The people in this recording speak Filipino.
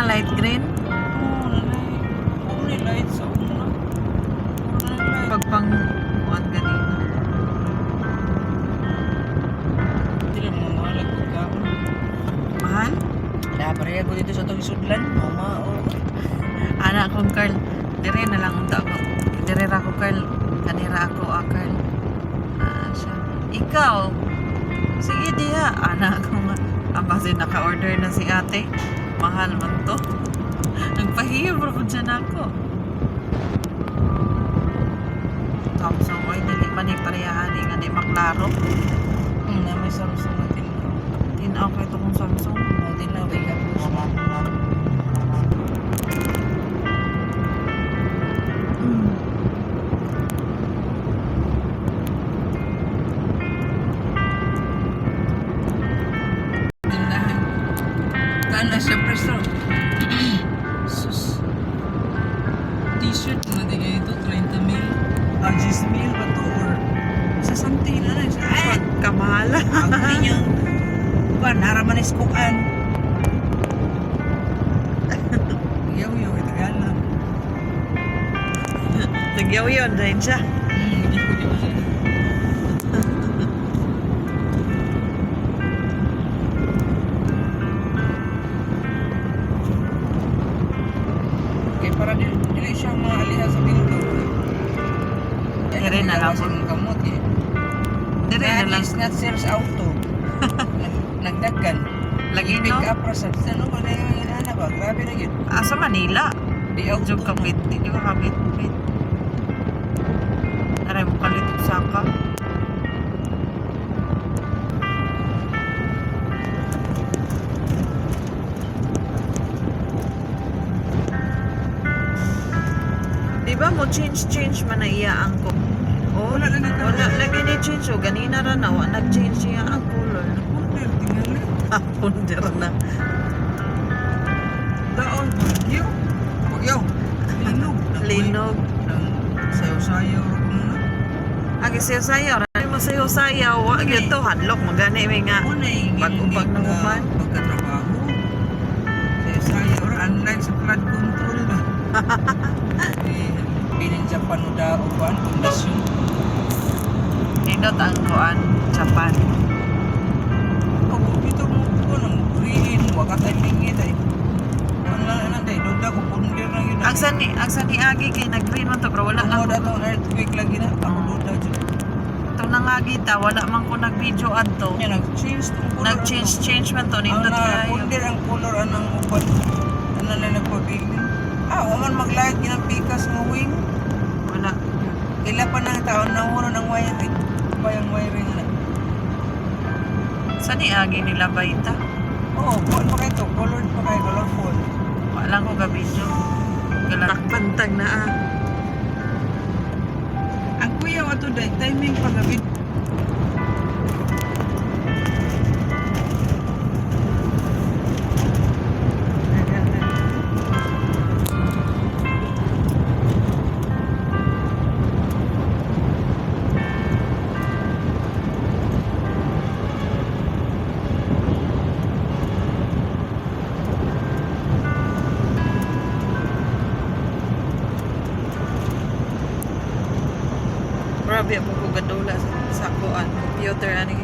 na light green? Only light sa una. Pagpang kuan ganina. Hindi mo mahalag ko ka. Mahal? Napareha ko dito sa itong isudlan. Mama, Anak kong Carl, dire na lang unta ko. Dire ra ko Carl, kanira ako Carl. Siya. Ikaw, sige diha. Anak ko nga. Ambasi naka-order na si ate. Mahal man to. Nagpahiyo bro po dyan ako. Samsung, oy, dili man ni parehaan nga di maklaro. na may Samsung natin. Tinaw ko ito kong Samsung. Hindi na, wala po siya. Tindahan. Kana siya preso. Sus. T-shirt na di kayo ito, 30 mil. 10 mil ba to? Or sa santi na lang siya. Ay! Kamahala. Ang ninyo. Ba, naraman is kukan. Yaw-yaw, ito gala. Nagyaw yun rin siya. Okay, para dili siya maaliha sa bintog. Dire na lang po. Ang kamot eh. Dire na lang. Snatchers auto. Nagdaggan. Lagi Pick no? up ra sa ano ba na yung inana ba? Grabe na yun. Sa Manila. Di auto. Diyo kapit. Diyo ka kapit. Aray mo kalit sa ka. Diba mo change man na iya ang ko. Oh, Wala na nagka- wala lagi ni change o ganina ra na wa nag-change siya ang color. Order, tingali. Ponder na. Daon, bagyo. Bagyo. Linog. Linog. Sayo-sayo. Agi sayo-sayo. Ano mo sayo-sayo? Wa gyud to hadlok magani may nga. Pag-upag na human. Pagkatrabaho. Sayo-sayo. Or unlike sa flood control ba? Pinin sa panuda o kuan, pundasyon. Nindot ang kuan Japan. Ako, dito mo ko nang green, wakat ay lingit ay. Ano day, duda ko pundir na yun. Ang sani agi kay nag-green man to pero wala Ako lang. datong earthquake lagi na. Ako duda dyan. Ito na nga kita, wala man ko nag-video adto. Yan, nag-change tong color. Nag-change man to Ang nindot kayo. pundir ang color anang upat. Ano na nagpabilin. Waman maglight ginang pikas ng wing. Wala. Ila pa ng taon na uno ng wiring. Bayang wiring na. Sani agi nila ba ita? Oo, kuan pa kayo to. Colored pa kayo, colorful. Wala ko ga video. Galak bantag na Ang kuya wato day, timing pagabit. Grabe ako ko gadula sa kuan computer ani